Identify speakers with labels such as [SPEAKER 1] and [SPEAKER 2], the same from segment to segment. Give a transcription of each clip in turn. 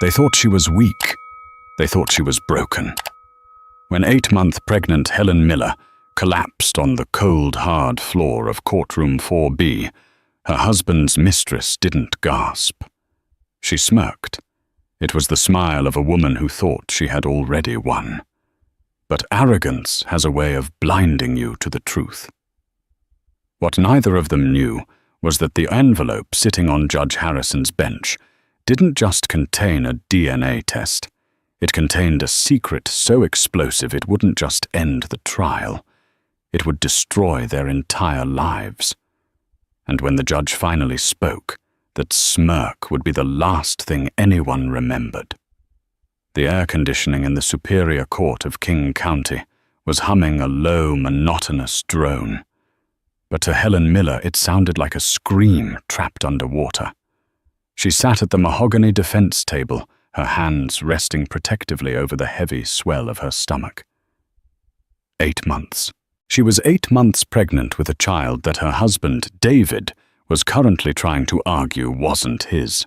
[SPEAKER 1] They thought she was weak. They thought she was broken. When 8-month pregnant Helen Miller collapsed on the cold, hard floor of courtroom 4B, her husband's mistress didn't gasp. She smirked. It was the smile of a woman who thought she had already won. But arrogance has a way of blinding you to the truth. What neither of them knew was that the envelope sitting on Judge Harrison's bench didn't just contain a DNA test. It contained a secret so explosive it wouldn't just end the trial. It would destroy their entire lives. And when the judge finally spoke, that smirk would be the last thing anyone remembered. The air conditioning in the Superior Court of King County was humming a low, monotonous drone. But to Helen Miller it sounded like a scream trapped underwater. She sat at the mahogany defense table, her hands resting protectively over the heavy swell of her stomach. 8 months. She was 8 months pregnant with a child that her husband, David, was currently trying to argue wasn't his.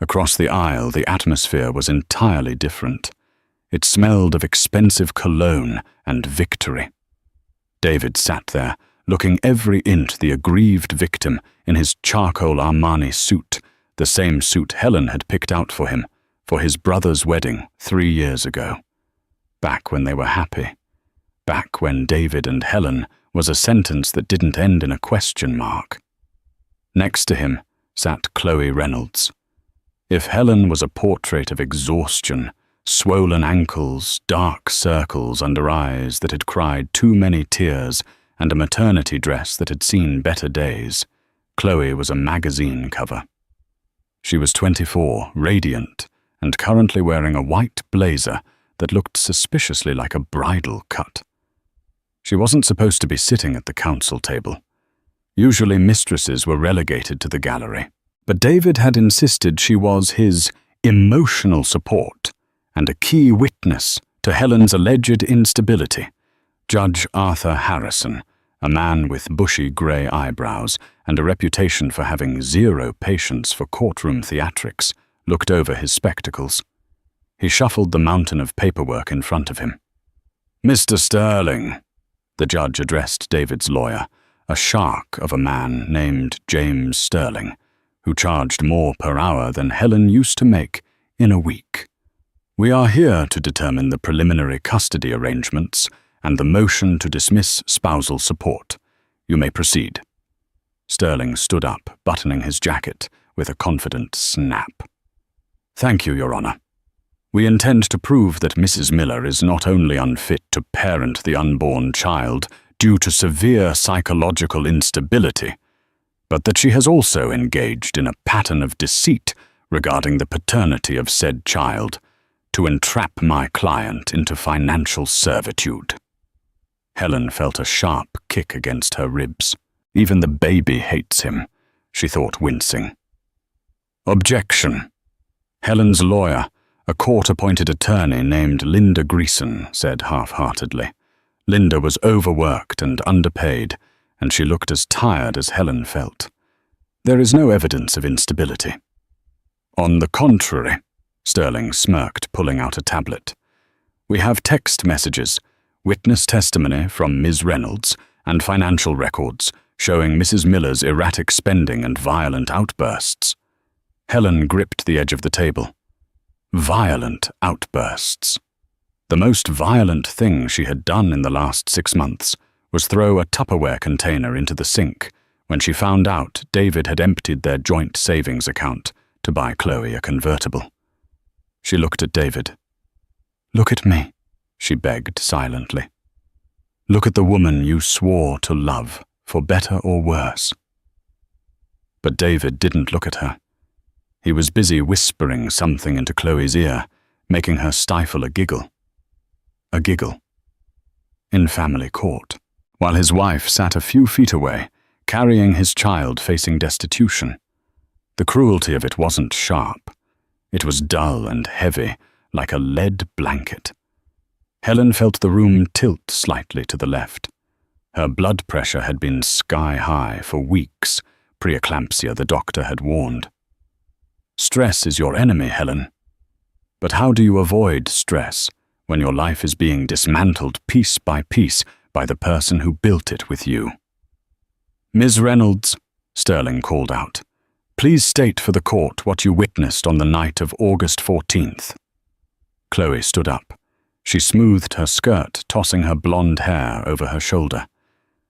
[SPEAKER 1] Across the aisle, the atmosphere was entirely different. It smelled of expensive cologne and victory. David sat there, looking every inch the aggrieved victim in his charcoal Armani suit, the same suit Helen had picked out for him for his brother's wedding 3 years ago. Back when they were happy. Back when David and Helen was a sentence that didn't end in a question mark. Next to him sat Chloe Reynolds. If Helen was a portrait of exhaustion, swollen ankles, dark circles under eyes that had cried too many tears, and a maternity dress that had seen better days, Chloe was a magazine cover. She was 24, radiant, and currently wearing a white blazer that looked suspiciously like a bridal cut. She wasn't supposed to be sitting at the counsel table. Usually mistresses were relegated to the gallery, but David had insisted she was his emotional support and a key witness to Helen's alleged instability. Judge Arthur Harrison, a man with bushy grey eyebrows and a reputation for having zero patience for courtroom theatrics, looked over his spectacles. He shuffled the mountain of paperwork in front of him. "Mr. Sterling," the judge addressed David's lawyer, a shark of a man named James Sterling, who charged more per hour than Helen used to make in a week. "We are here to determine the preliminary custody arrangements and the motion to dismiss spousal support. You may proceed." Sterling stood up, buttoning his jacket with a confident snap. "Thank you, Your Honor. We intend to prove that Mrs. Miller is not only unfit to parent the unborn child due to severe psychological instability, but that she has also engaged in a pattern of deceit regarding the paternity of said child to entrap my client into financial servitude." Helen felt a sharp kick against her ribs. Even the baby hates him, she thought, wincing. "Objection." Helen's lawyer, a court-appointed attorney named Linda Greason, said half-heartedly. Linda was overworked and underpaid, and she looked as tired as Helen felt. "There is no evidence of instability." "On the contrary," Sterling smirked, pulling out a tablet. "We have text messages, witness testimony from Ms. Reynolds, and financial records showing Mrs. Miller's erratic spending and violent outbursts." Helen gripped the edge of the table. Violent outbursts. The most violent thing she had done in the last 6 months was throw a Tupperware container into the sink when she found out David had emptied their joint savings account to buy Chloe a convertible. She looked at David. "Look at me," she begged silently. "Look at the woman you swore to love, for better or worse." But David didn't look at her. He was busy whispering something into Chloe's ear, making her stifle a giggle. A giggle. In family court, while his wife sat a few feet away, carrying his child facing destitution. The cruelty of it wasn't sharp. It was dull and heavy, like a lead blanket. Helen felt the room tilt slightly to the left. Her blood pressure had been sky-high for weeks, preeclampsia the doctor had warned. "Stress is your enemy, Helen," But how do you avoid stress when your life is being dismantled piece by piece by the person who built it with you? "Ms. Reynolds," Sterling called out, "please state for the court what you witnessed on the night of August 14th. Chloe stood up. She smoothed her skirt, tossing her blonde hair over her shoulder.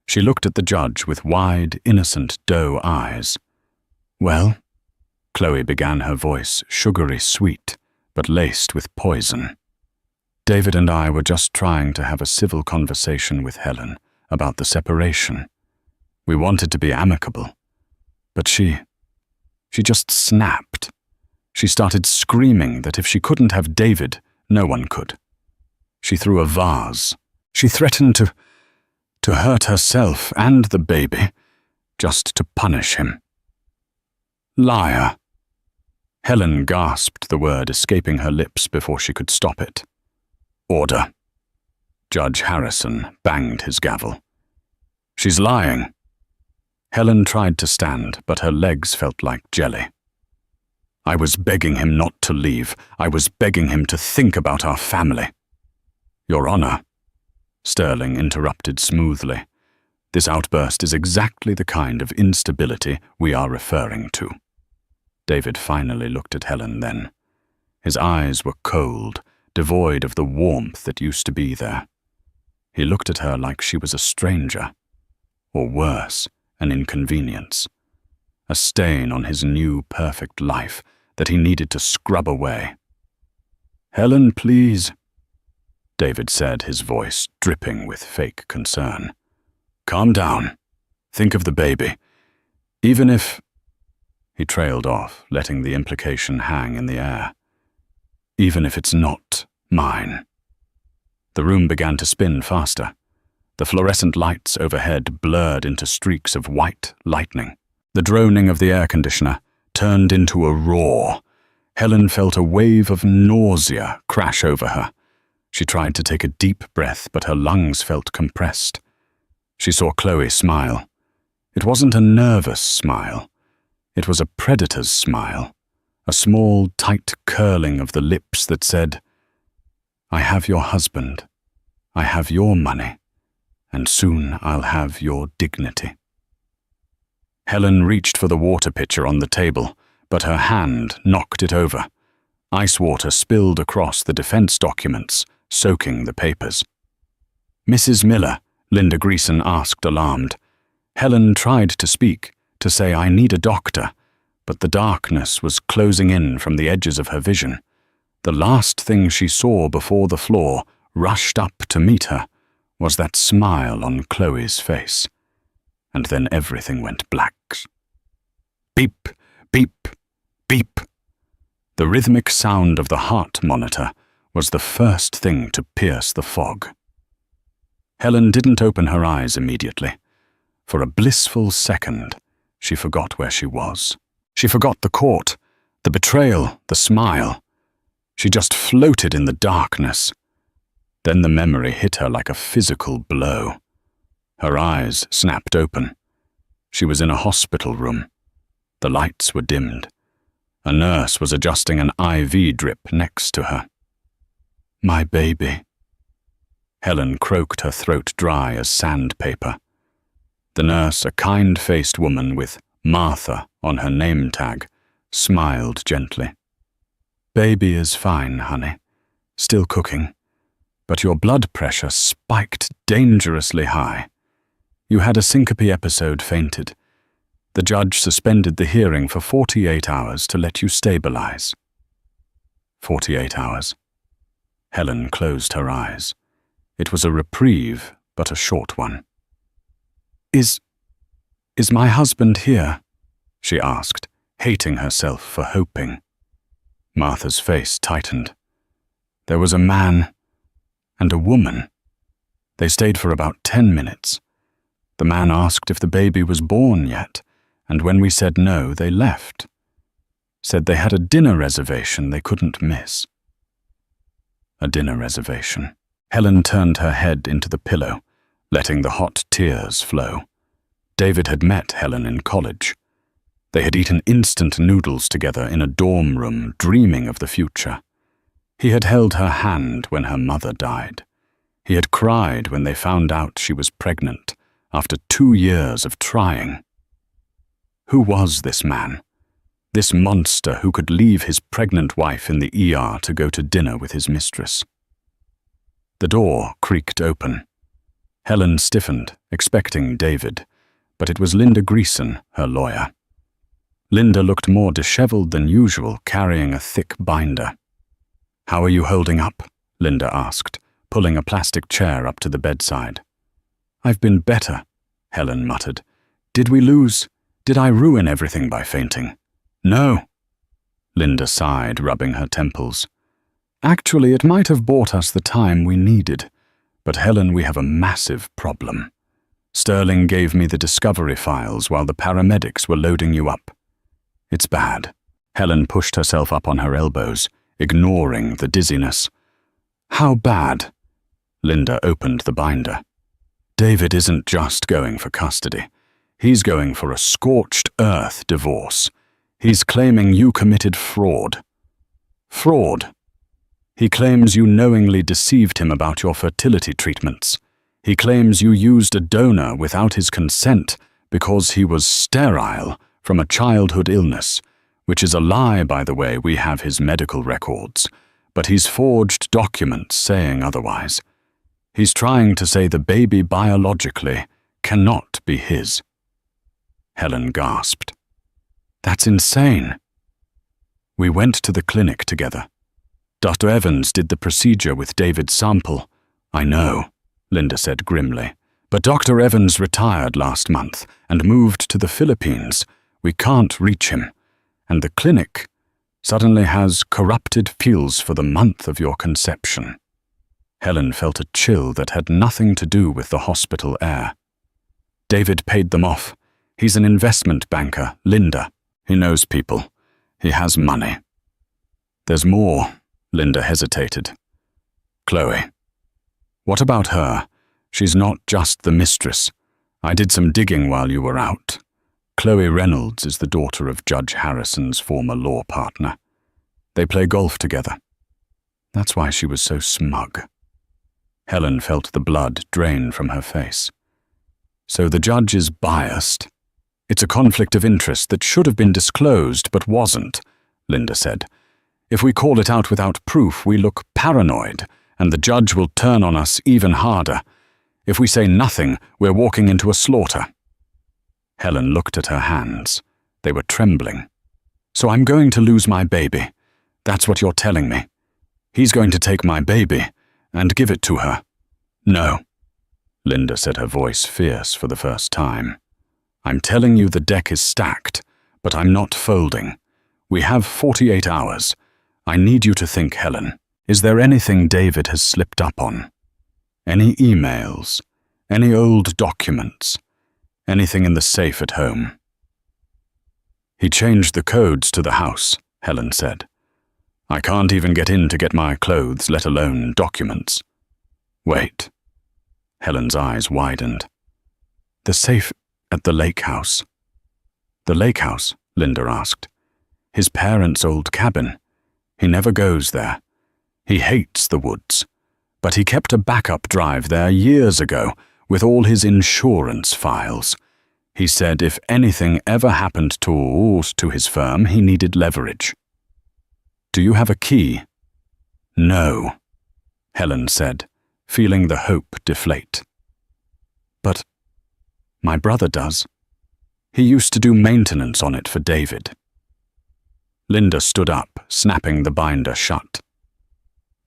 [SPEAKER 1] She looked at the judge with wide, innocent doe eyes. "Well," Chloe began, her voice sugary sweet, but laced with poison. "David and I were just trying to have a civil conversation with Helen about the separation. We wanted to be amicable, but she just snapped. She started screaming that if she couldn't have David, no one could. She threw a vase. She threatened to hurt herself and the baby, just to punish him." "Liar." Helen gasped the word escaping her lips before she could stop it. "Order." Judge Harrison banged his gavel. "She's lying." Helen tried to stand, but her legs felt like jelly. "I was begging him not to leave. I was begging him to think about our family." "Your Honor," Sterling interrupted smoothly, "this outburst is exactly the kind of instability we are referring to." David finally looked at Helen then. His eyes were cold, devoid of the warmth that used to be there. He looked at her like she was a stranger, or worse, an inconvenience, a stain on his new perfect life that he needed to scrub away. "Helen, please," David said, his voice dripping with fake concern. "Calm down. Think of the baby. Even if—" He trailed off, letting the implication hang in the air. "Even if it's not mine." The room began to spin faster. The fluorescent lights overhead blurred into streaks of white lightning. The droning of the air conditioner turned into a roar. Helen felt a wave of nausea crash over her. She tried to take a deep breath, but her lungs felt compressed. She saw Chloe smile. It wasn't a nervous smile. It was a predator's smile, a small, tight curling of the lips that said, "I have your husband. I have your money. And soon I'll have your dignity." Helen reached for the water pitcher on the table, but her hand knocked it over. Ice water spilled across the defense documents, soaking the papers. "Mrs. Miller," Linda Greason asked, alarmed. Helen tried to speak, to say, "I need a doctor," but the darkness was closing in from the edges of her vision. The last thing she saw before the floor rushed up to meet her was that smile on Chloe's face. And then everything went black. Beep, beep, beep. The rhythmic sound of the heart monitor was the first thing to pierce the fog. Helen didn't open her eyes immediately. For a blissful second, she forgot where she was. She forgot the court, the betrayal, the smile. She just floated in the darkness. Then the memory hit her like a physical blow. Her eyes snapped open. She was in a hospital room. The lights were dimmed. A nurse was adjusting an IV drip next to her. "My baby." Helen croaked, her throat dry as sandpaper. The nurse, a kind-faced woman with Martha on her name tag, smiled gently. "Baby is fine, honey. Still cooking. But your blood pressure spiked dangerously high. You had a syncope episode, fainted. The judge suspended the hearing for 48 hours to let you stabilize." 48 hours. Helen closed her eyes. It was a reprieve, but a short one. Is my husband here?" she asked, hating herself for hoping. Martha's face tightened. There was a man and a woman. They stayed for about 10 minutes. The man asked if the baby was born yet, and when we said no, they left. Said they had a dinner reservation they couldn't miss. A dinner reservation. Helen turned her head into the pillow, letting the hot tears flow. David had met Helen in college. They had eaten instant noodles together in a dorm room, dreaming of the future. He had held her hand when her mother died. He had cried when they found out she was pregnant, after 2 years of trying. Who was this man? This monster who could leave his pregnant wife in the ER to go to dinner with his mistress. The door creaked open. Helen stiffened, expecting David, but it was Linda Greason, her lawyer. Linda looked more disheveled than usual, carrying a thick binder. "How are you holding up?" Linda asked, pulling a plastic chair up to the bedside. "I've been better," Helen muttered. "Did we lose? Did I ruin everything by fainting?" "No." Linda sighed, rubbing her temples. "Actually, it might have bought us the time we needed. But Helen, we have a massive problem. Sterling gave me the discovery files while the paramedics were loading you up. It's bad." Helen pushed herself up on her elbows, ignoring the dizziness. "How bad?" Linda opened the binder. "David isn't just going for custody. He's going for a scorched earth divorce. He's claiming you committed fraud." "Fraud?" "He claims you knowingly deceived him about your fertility treatments. He claims you used a donor without his consent because he was sterile from a childhood illness, which is a lie, by the way. We have his medical records, but he's forged documents saying otherwise. He's trying to say the baby biologically cannot be his." Helen gasped. "That's insane." "We went to the clinic together. Dr. Evans did the procedure with David's sample." "I know," Linda said grimly, "but Dr. Evans retired last month and moved to the Philippines. We can't reach him. And the clinic suddenly has corrupted pills for the month of your conception." Helen felt a chill that had nothing to do with the hospital air. "David paid them off. He's an investment banker, Linda. He knows people. He has money." "There's more." Linda hesitated. "Chloe. What about her? She's not just the mistress. I did some digging while you were out. Chloe Reynolds is the daughter of Judge Harrison's former law partner. They play golf together. That's why she was so smug." Helen felt the blood drain from her face. "So the judge is biased. It's a conflict of interest that should have been disclosed but wasn't," Linda said. "If we call it out without proof, we look paranoid, and the judge will turn on us even harder. If we say nothing, we're walking into a slaughter." Helen looked at her hands. They were trembling. "So I'm going to lose my baby. That's what you're telling me. He's going to take my baby and give it to her." "No," Linda said, her voice fierce for the first time. "I'm telling you the deck is stacked, but I'm not folding. We have 48 hours. I need you to think, Helen. Is there anything David has slipped up on? Any emails? Any old documents? Anything in the safe at home?" "He changed the codes to the house," Helen said. "I can't even get in to get my clothes, let alone documents." "Wait." Helen's eyes widened. "The safe at the lake house." "The lake house?" Linda asked. "His parents' old cabin. He never goes there. He hates the woods. But he kept a backup drive there years ago with all his insurance files. He said if anything ever happened to his firm, he needed leverage." "Do you have a key?" "No," Helen said, feeling the hope deflate. "But my brother does. He used to do maintenance on it for David." Linda stood up, snapping the binder shut.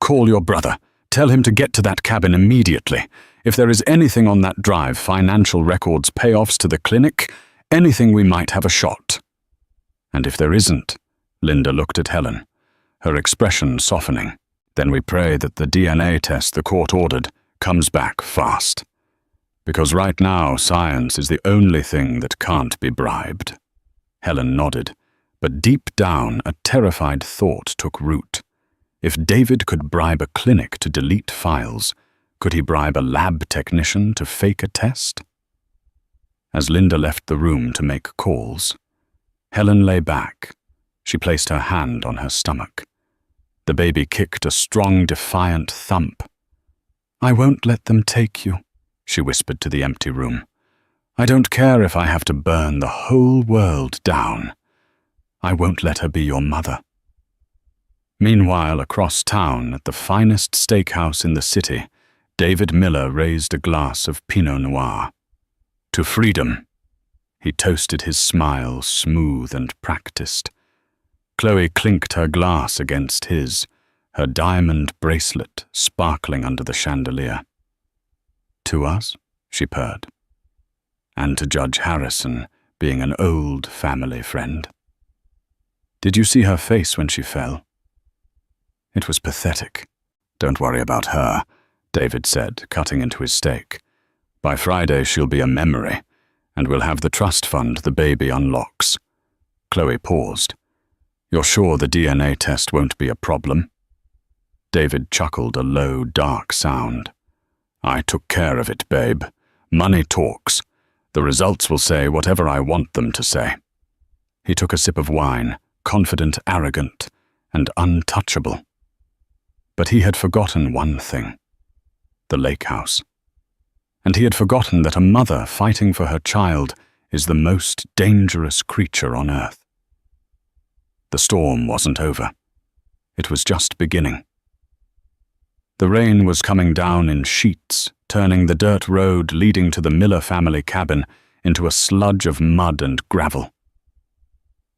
[SPEAKER 1] "Call your brother. Tell him to get to that cabin immediately. If there is anything on that drive, financial records, payoffs to the clinic, anything, we might have a shot." "And if there isn't?" Linda looked at Helen, her expression softening. "Then we pray that the DNA test the court ordered comes back fast. Because right now, science is the only thing that can't be bribed." Helen nodded, but deep down a terrified thought took root. If David could bribe a clinic to delete files, could he bribe a lab technician to fake a test? As Linda left the room to make calls, Helen lay back. She placed her hand on her stomach. The baby kicked a strong, defiant thump. "I won't let them take you," she whispered to the empty room. "I don't care if I have to burn the whole world down. I won't let her be your mother." Meanwhile, across town, at the finest steakhouse in the city, David Miller raised a glass of Pinot Noir. "To freedom." He toasted his smile, smooth and practiced. Chloe clinked her glass against his, her diamond bracelet sparkling under the chandelier. "To us," she purred. "And to Judge Harrison, being an old family friend." "Did you see her face when she fell?" "It was pathetic." "Don't worry about her," David said, cutting into his steak. "By Friday she'll be a memory, and we'll have the trust fund the baby unlocks." Chloe paused. "You're sure the DNA test won't be a problem?" David chuckled a low, dark sound. "I took care of it, babe. Money talks. The results will say whatever I want them to say." He took a sip of wine, confident, arrogant, and untouchable. But he had forgotten one thing: the lake house. And he had forgotten that a mother fighting for her child is the most dangerous creature on earth. The storm wasn't over. It was just beginning. The rain was coming down in sheets, turning the dirt road leading to the Miller family cabin into a sludge of mud and gravel.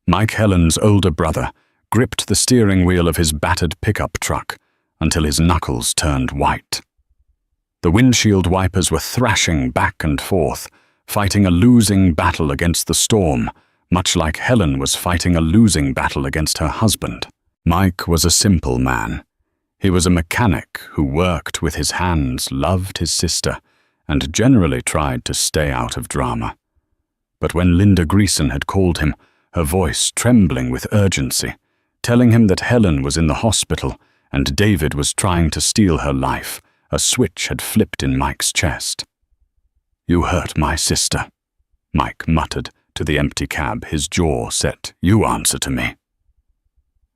[SPEAKER 1] Mike Helen's older brother gripped the steering wheel of his battered pickup truck until his knuckles turned white. The windshield wipers were thrashing back and forth, fighting a losing battle against the storm, much like Helen was fighting a losing battle against her husband. Mike was a simple man. He was a mechanic who worked with his hands, loved his sister, and generally tried to stay out of drama. But when Linda Greason had called him, her voice trembling with urgency, telling him that Helen was in the hospital and David was trying to steal her life, a switch had flipped in Mike's chest. "You hurt my sister," Mike muttered to the empty cab, his jaw set. "You answer to me."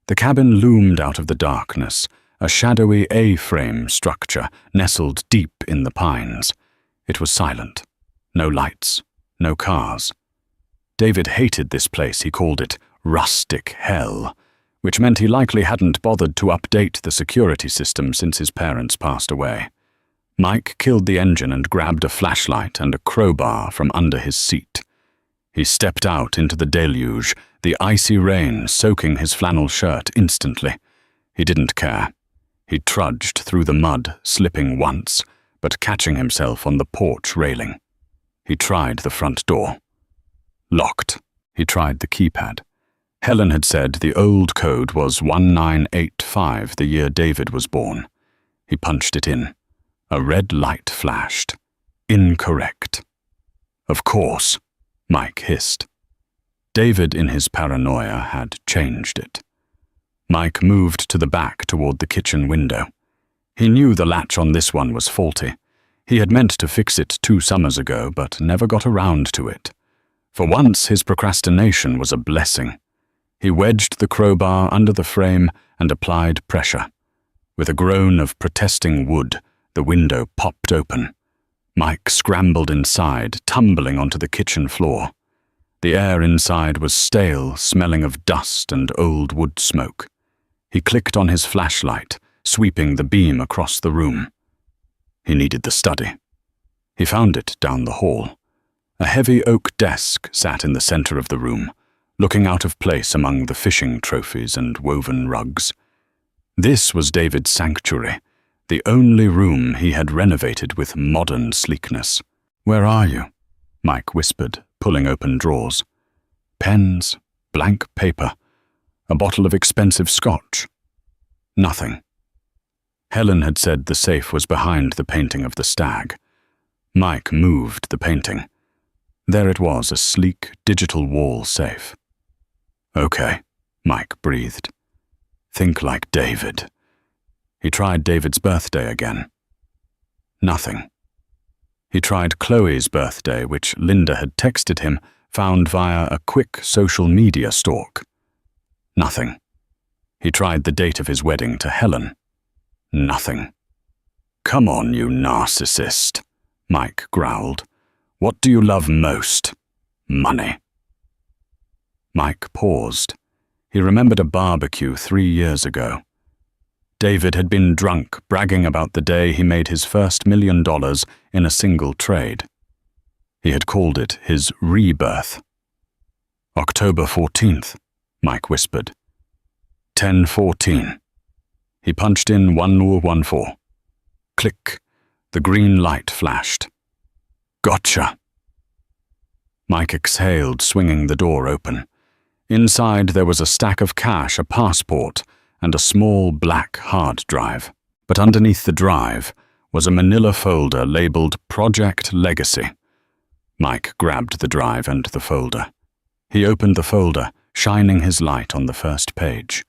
[SPEAKER 1] The cabin loomed out of the darkness, a shadowy A-frame structure nestled deep in the pines. It was silent. No lights, no cars. David hated this place. He called it rustic hell, which meant he likely hadn't bothered to update the security system since his parents passed away. Mike killed the engine and grabbed a flashlight and a crowbar from under his seat. He stepped out into the deluge, the icy rain soaking his flannel shirt instantly. He didn't care. He trudged through the mud, slipping once, but catching himself on the porch railing. He tried the front door. Locked. He tried the keypad. Helen had said the old code was 1985, the year David was born. He punched it in. A red light flashed. Incorrect. "Of course," Mike hissed. David, in his paranoia, had changed it. Mike moved to the back toward the kitchen window. He knew the latch on this one was faulty. He had meant to fix it 2 summers ago, but never got around to it. For once, his procrastination was a blessing. He wedged the crowbar under the frame and applied pressure. With a groan of protesting wood, the window popped open. Mike scrambled inside, tumbling onto the kitchen floor. The air inside was stale, smelling of dust and old wood smoke. He clicked on his flashlight, sweeping the beam across the room. He needed the study. He found it down the hall. A heavy oak desk sat in the center of the room, looking out of place among the fishing trophies and woven rugs. This was David's sanctuary, the only room he had renovated with modern sleekness. "Where are you?" Mike whispered, pulling open drawers. Pens, blank paper, a bottle of expensive scotch. Nothing. Helen had said the safe was behind the painting of the stag. Mike moved the painting. There it was, a sleek, digital wall safe. "Okay," Mike breathed. "Think like David." He tried David's birthday again. Nothing. He tried Chloe's birthday, which Linda had texted him, found via a quick social media stalk. Nothing. He tried the date of his wedding to Helen. Nothing. "Come on, you narcissist," Mike growled. "What do you love most? Money." Mike paused. He remembered a barbecue 3 years ago. David had been drunk, bragging about the day he made his first $1 million in a single trade. He had called it his rebirth. "October 14th, Mike whispered. 10:14. He punched in 1014. Click. The green light flashed. "Gotcha." Mike exhaled, swinging the door open. Inside there was a stack of cash, a passport, and a small black hard drive. But underneath the drive was a manila folder labeled Project Legacy. Mike grabbed the drive and the folder. He opened the folder, shining his light on the first page.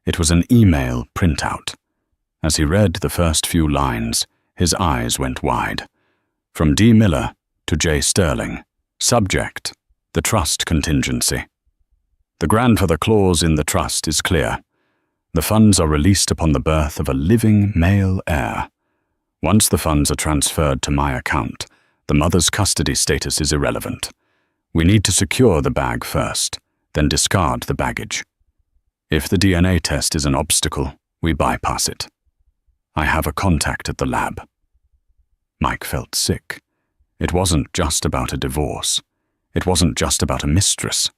[SPEAKER 1] It was an email printout. As he read the first few lines, his eyes went wide. From D. Miller to J. Sterling. Subject: the trust contingency. The grandfather clause in the trust is clear. The funds are released upon the birth of a living male heir. Once the funds are transferred to my account, the mother's custody status is irrelevant. We need to secure the bag first, then discard the baggage. If the DNA test is an obstacle, we bypass it. I have a contact at the lab. Mike felt sick. It wasn't just about a divorce. It wasn't just about a mistress.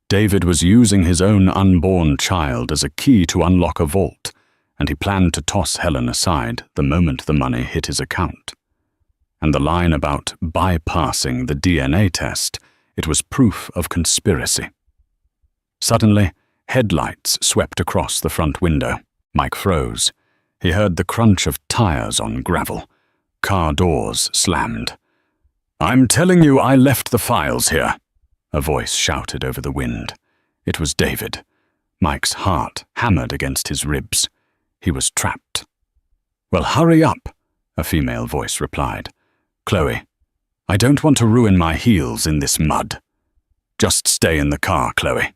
[SPEAKER 1] David was using his own unborn child as a key to unlock a vault, and he planned to toss Helen aside the moment the money hit his account. And the line about bypassing the DNA test, it was proof of conspiracy. Suddenly, headlights swept across the front window. Mike froze. He heard the crunch of tires on gravel. Car doors slammed. "I'm telling you I left the files here," a voice shouted over the wind. It was David. Mike's heart hammered against his ribs. He was trapped. "Well, hurry up," a female voice replied. "Chloe, I don't want to ruin my heels in this mud." "Just stay in the car, Chloe,"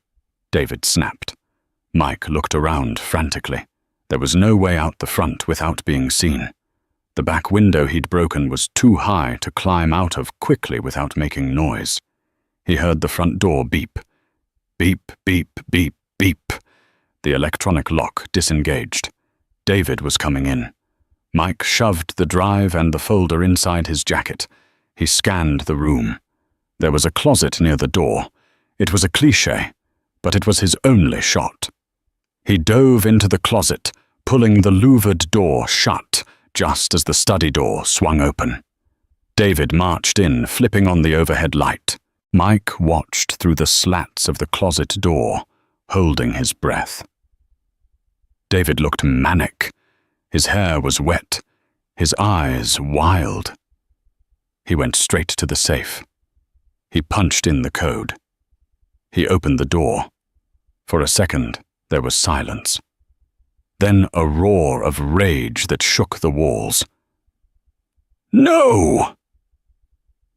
[SPEAKER 1] David snapped. Mike looked around frantically. There was no way out the front without being seen. The back window he'd broken was too high to climb out of quickly without making noise. He heard the front door beep. Beep, beep, beep, beep. The electronic lock disengaged. David was coming in. Mike shoved the drive and the folder inside his jacket. He scanned the room. There was a closet near the door. It was a cliché, but it was his only shot. He dove into the closet, pulling the louvered door shut just as the study door swung open. David marched in, flipping on the overhead light. Mike watched through the slats of the closet door, holding his breath. David looked manic. His hair was wet, his eyes wild. He went straight to the safe. He punched in the code. He opened the door. For a second, there was silence. Then a roar of rage that shook the walls. "No!"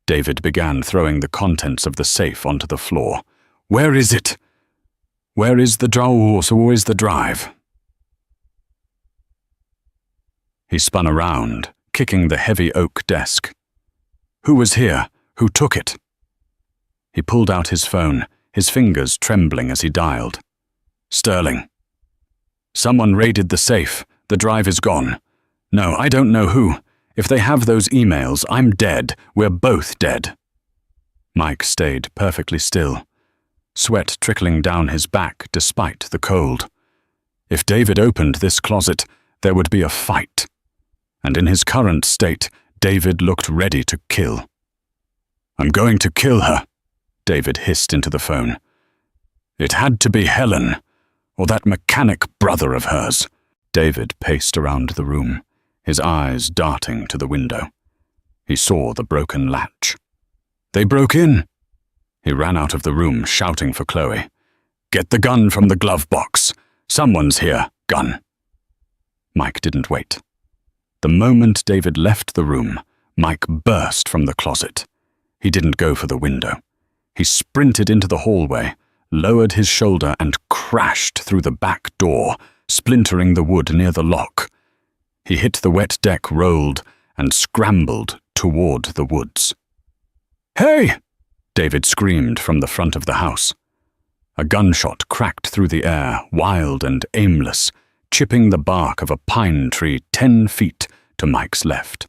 [SPEAKER 1] David began throwing the contents of the safe onto the floor. "Where is it? Where is the drive?" He spun around, kicking the heavy oak desk. "Who was here? Who took it?" He pulled out his phone, his fingers trembling as he dialed. "Sterling. Someone raided the safe. The drive is gone. No, I don't know who. If they have those emails, I'm dead. We're both dead." Mike stayed perfectly still, sweat trickling down his back despite the cold. If David opened this closet, there would be a fight. And in his current state, David looked ready to kill. "I'm going to kill her," David hissed into the phone. "It had to be Helen, or that mechanic brother of hers." David paced around the room, his eyes darting to the window. He saw the broken latch. "They broke in!" He ran out of the room, shouting for Chloe. "Get the gun from the glove box. Someone's here. Gun." Mike didn't wait. The moment David left the room, Mike burst from the closet. He didn't go for the window. He sprinted into the hallway, lowered his shoulder and crashed through the back door, splintering the wood near the lock. He hit the wet deck, rolled, and scrambled toward the woods. "Hey!" David screamed from the front of the house. A gunshot cracked through the air, wild and aimless, chipping the bark of a pine tree 10 feet to Mike's left.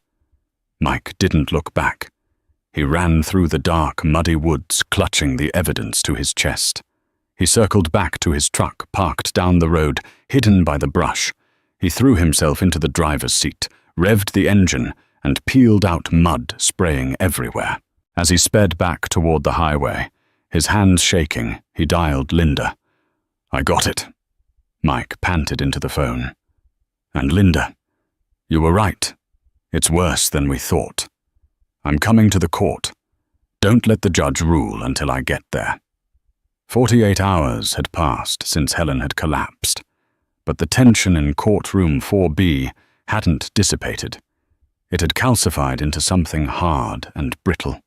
[SPEAKER 1] Mike didn't look back. He ran through the dark, muddy woods, clutching the evidence to his chest. He circled back to his truck, parked down the road, hidden by the brush. He threw himself into the driver's seat, revved the engine, and peeled out mud spraying everywhere. As he sped back toward the highway, his hands shaking, he dialed Linda. "I got it." Mike panted into the phone. "And Linda, you were right. It's worse than we thought. I'm coming to the court. Don't let the judge rule until I get there." 48 hours had passed since Helen had collapsed, but the tension in courtroom 4B hadn't dissipated. It had calcified into something hard and brittle.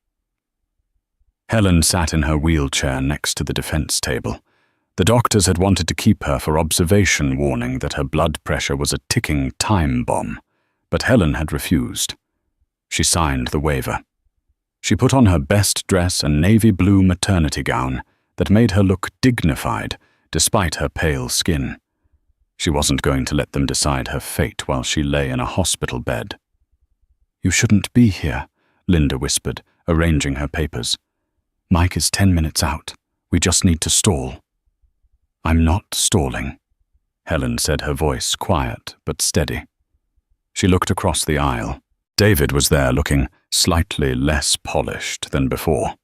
[SPEAKER 1] Helen sat in her wheelchair next to the defense table. The doctors had wanted to keep her for observation, warning that her blood pressure was a ticking time bomb, but Helen had refused. She signed the waiver. She put on her best dress, a navy blue maternity gown that made her look dignified despite her pale skin. She wasn't going to let them decide her fate while she lay in a hospital bed. "You shouldn't be here," Linda whispered, arranging her papers. "Mike is 10 minutes out. We just need to stall." "I'm not stalling," Helen said, her voice quiet but steady. She looked across the aisle. David was there, looking slightly less polished than before.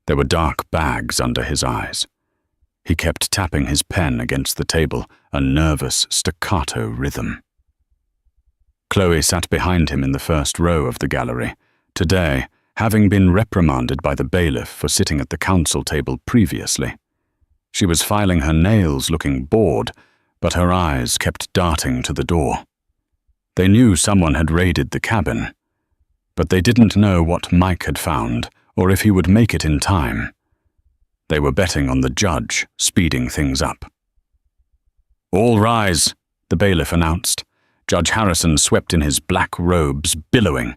[SPEAKER 1] There were dark bags under his eyes. He kept tapping his pen against the table, a nervous staccato rhythm. Chloe sat behind him in the first row of the gallery. Today, having been reprimanded by the bailiff for sitting at the counsel table previously. She was filing her nails, looking bored, but her eyes kept darting to the door. They knew someone had raided the cabin, but they didn't know what Mike had found or if he would make it in time. They were betting on the judge speeding things up. "All rise," the bailiff announced. Judge Harrison swept in his black robes, billowing.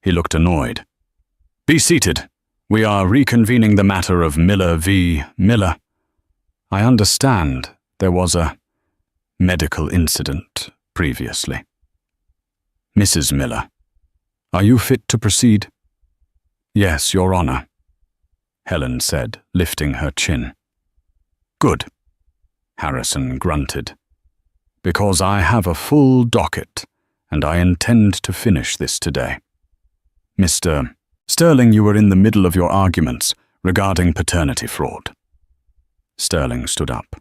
[SPEAKER 1] He looked annoyed. "Be seated. We are reconvening the matter of Miller v. Miller. I understand there was a medical incident previously. Mrs. Miller, are you fit to proceed?" "Yes, Your Honor," Helen said, lifting her chin. "Good," Harrison grunted. "Because I have a full docket, and I intend to finish this today. Mr. Sterling, you were in the middle of your arguments regarding paternity fraud." Sterling stood up.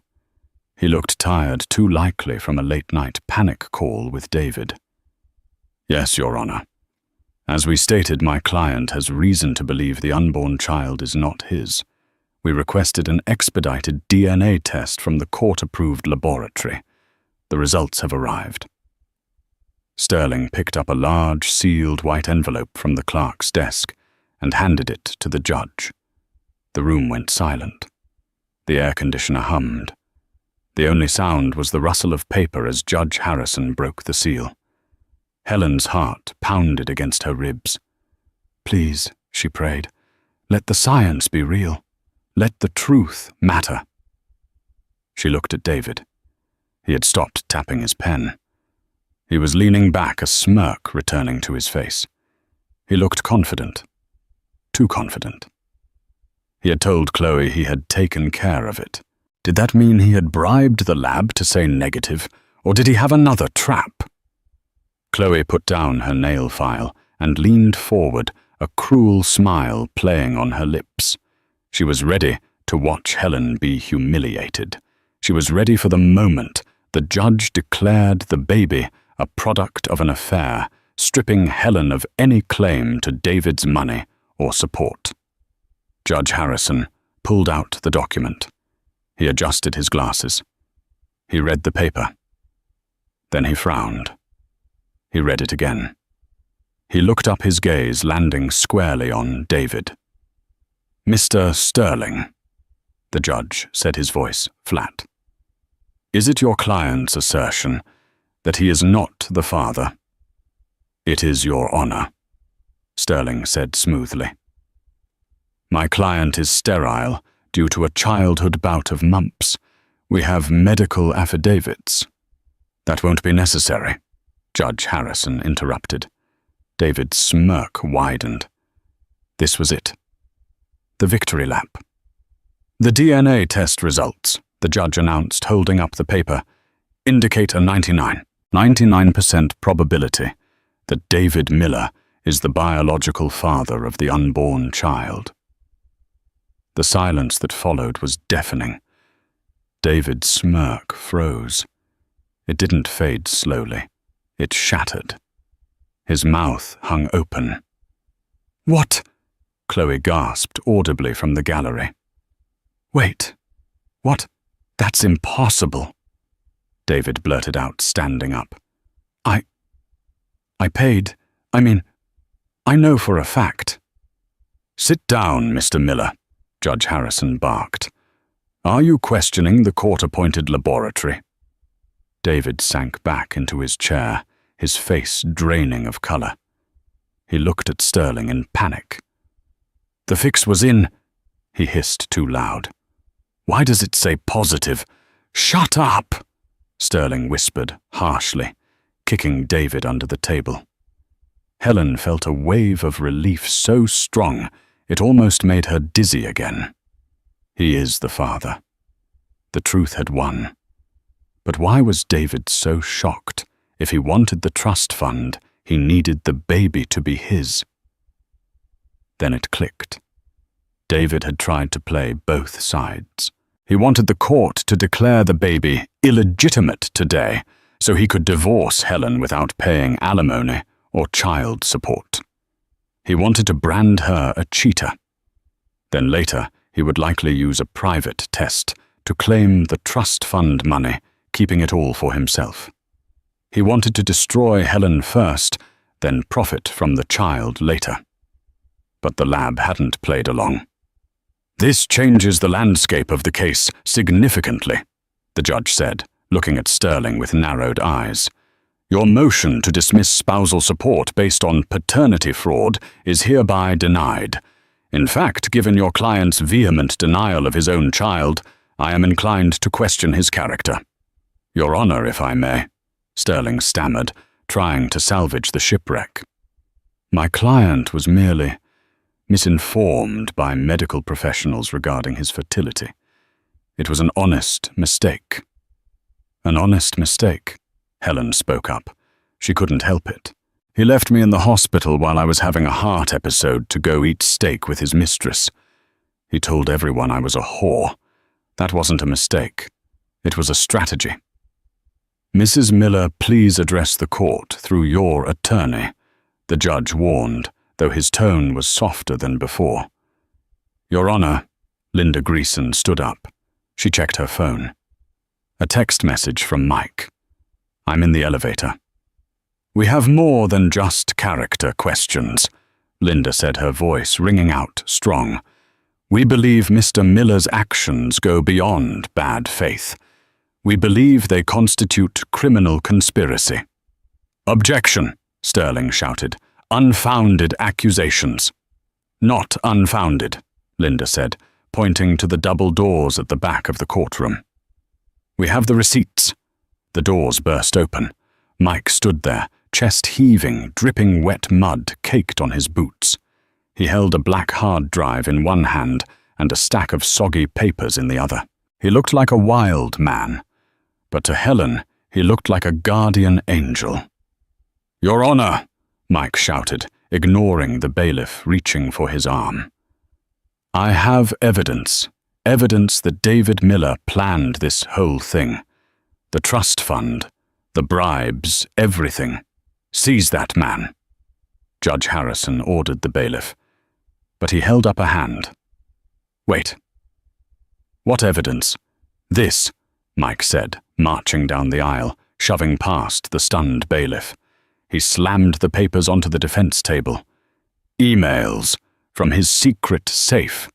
[SPEAKER 1] He looked tired, too likely from a late-night panic call with David. "Yes, Your Honor. As we stated, my client has reason to believe the unborn child is not his. We requested an expedited DNA test from the court-approved laboratory. The results have arrived." Sterling picked up a large, sealed white envelope from the clerk's desk and handed it to the judge. The room went silent. The air conditioner hummed. The only sound was the rustle of paper as Judge Harrison broke the seal. Helen's heart pounded against her ribs. "Please," she prayed, "let the science be real. Let the truth matter." She looked at David. He had stopped tapping his pen. He was leaning back, a smirk returning to his face. He looked confident. Too confident. He had told Chloe he had taken care of it. Did that mean he had bribed the lab to say negative, or did he have another trap? Chloe put down her nail file and leaned forward, a cruel smile playing on her lips. She was ready to watch Helen be humiliated. She was ready for the moment the judge declared the baby a product of an affair, stripping Helen of any claim to David's money or support. Judge Harrison pulled out the document. He adjusted his glasses. He read the paper. Then he frowned. He read it again. He looked up, his gaze landing squarely on David. "Mr. Sterling, The judge said, his voice flat. Is it your client's assertion that he is not the father? It is, Your Honor, Sterling said smoothly. My client is sterile due to a childhood bout of mumps. We have medical affidavits. That won't be necessary, Judge Harrison interrupted. David's smirk widened. This was it. The victory lap. The DNA test results, the judge announced, holding up the paper, indicate a 99% probability that David Miller is the biological father of the unborn child. The silence that followed was deafening. David's smirk froze. It didn't fade slowly. It shattered. His mouth hung open. What? Chloe gasped audibly from the gallery. Wait. What? That's impossible. David blurted out, standing up. I paid. I know for a fact. Sit down, Mr. Miller, Judge Harrison barked. Are you questioning the court-appointed laboratory? David sank back into his chair, his face draining of color. He looked at Sterling in panic. The fix was in, he hissed too loud. Why does it say positive? Shut up, Sterling whispered harshly, kicking David under the table. Helen felt a wave of relief so strong it almost made her dizzy again. He is the father. The truth had won. But why was David so shocked? If he wanted the trust fund, he needed the baby to be his. Then it clicked. David had tried to play both sides. He wanted the court to declare the baby illegitimate today, so he could divorce Helen without paying alimony or child support. He wanted to brand her a cheater. Then later, he would likely use a private test to claim the trust fund money, keeping it all for himself. He wanted to destroy Helen first, then profit from the child later. But the lab hadn't played along. This changes the landscape of the case significantly, the judge said, looking at Sterling with narrowed eyes. Your motion to dismiss spousal support based on paternity fraud is hereby denied. In fact, given your client's vehement denial of his own child, I am inclined to question his character. Your Honor, if I may, Sterling stammered, trying to salvage the shipwreck. My client was merely misinformed by medical professionals regarding his fertility. It was an honest mistake. An honest mistake, Helen spoke up. She couldn't help it. He left me in the hospital while I was having a heart episode to go eat steak with his mistress. He told everyone I was a whore. That wasn't a mistake. It was a strategy. Mrs. Miller, please address the court through your attorney, the judge warned, though his tone was softer than before. Your Honor, Linda Greason stood up. She checked her phone. A text message from Mike. I'm in the elevator. We have more than just character questions, Linda said, her voice ringing out strong. We believe Mr. Miller's actions go beyond bad faith. We believe they constitute criminal conspiracy. Objection, Sterling shouted. Unfounded accusations. Not unfounded, Linda said, pointing to the double doors at the back of the courtroom. We have the receipts. The doors burst open. Mike stood there, chest heaving, dripping wet mud caked on his boots. He held a black hard drive in one hand and a stack of soggy papers in the other. He looked like a wild man, but to Helen, he looked like a guardian angel. Your Honor, Mike shouted, ignoring the bailiff reaching for his arm. I have evidence that David Miller planned this whole thing. The trust fund, the bribes, everything. Seize that man. Judge Harrison ordered the bailiff, but he held up a hand. Wait. What evidence? This, Mike said, marching down the aisle, shoving past the stunned bailiff. He slammed the papers onto the defense table. Emails from his secret safe.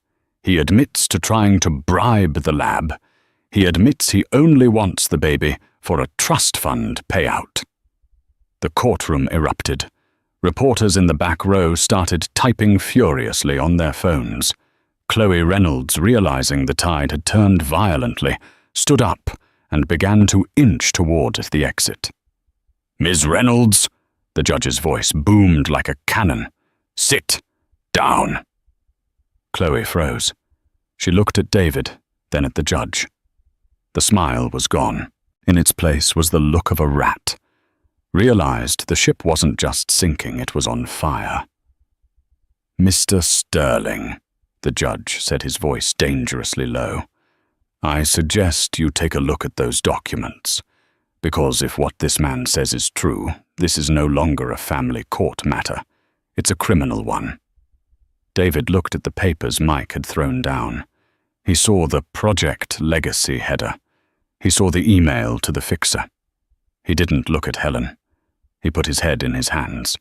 [SPEAKER 1] He admits to trying to bribe the lab. He admits he only wants the baby for a trust fund payout. The courtroom erupted. Reporters in the back row started typing furiously on their phones. Chloe Reynolds, realizing the tide had turned violently, stood up and began to inch toward the exit. "Ms. Reynolds," the judge's voice boomed like a cannon. "Sit down." Chloe froze. She looked at David, then at the judge. The smile was gone. In its place was the look of a rat. Realized the ship wasn't just sinking, it was on fire. "Mr. Sterling," the judge said, his voice dangerously low, "I suggest you take a look at those documents, because if what this man says is true, this is no longer a family court matter. It's a criminal one." David looked at the papers Mike had thrown down. He saw the Project Legacy header. He saw the email to the fixer. He didn't look at Helen. He put his head in his hands.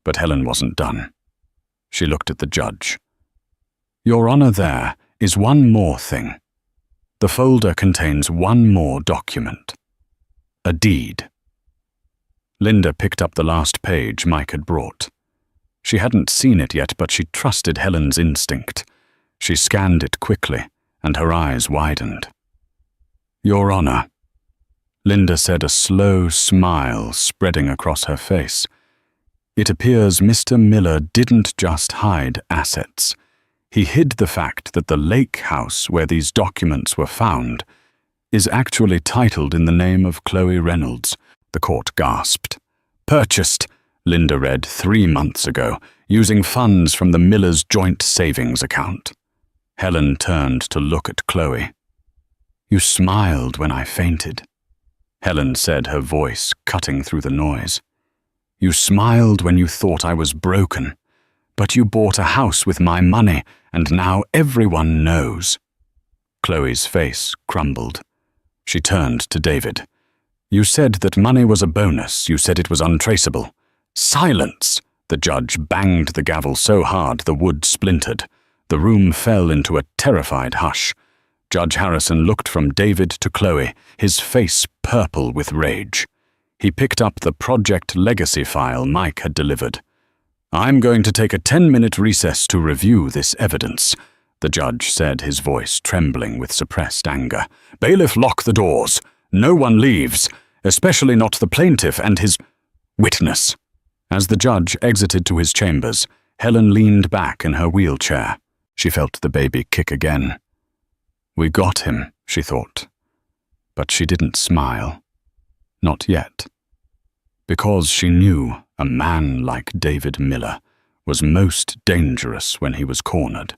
[SPEAKER 1] But Helen wasn't done. She looked at the judge. "Your Honor, there is one more thing. The folder contains one more document. A deed." Linda picked up the last page Mike had brought. She hadn't seen it yet, but she trusted Helen's instinct. She scanned it quickly, and her eyes widened. "Your Honor," Linda said, a slow smile spreading across her face. "It appears Mr. Miller didn't just hide assets. He hid the fact that the lake house where these documents were found is actually titled in the name of Chloe Reynolds." The court gasped. "Purchased," Linda read, 3 months ago, using funds from the Millers' joint savings account. Helen turned to look at Chloe. "You smiled when I fainted," Helen said, her voice cutting through the noise. "You smiled when you thought I was broken, but you bought a house with my money, and now everyone knows." Chloe's face crumbled. She turned to David. "You said that money was a bonus. You said it was untraceable." "Silence!" The judge banged the gavel so hard the wood splintered. The room fell into a terrified hush. Judge Harrison looked from David to Chloe, his face purple with rage. He picked up the Project Legacy file Mike had delivered. "I'm going to take a 10-minute recess to review this evidence," the judge said, his voice trembling with suppressed anger. "Bailiff, lock the doors. No one leaves, especially not the plaintiff and his witness." As the judge exited to his chambers, Helen leaned back in her wheelchair. She felt the baby kick again. "We got him," she thought. But she didn't smile. Not yet. Because she knew a man like David Miller was most dangerous when he was cornered.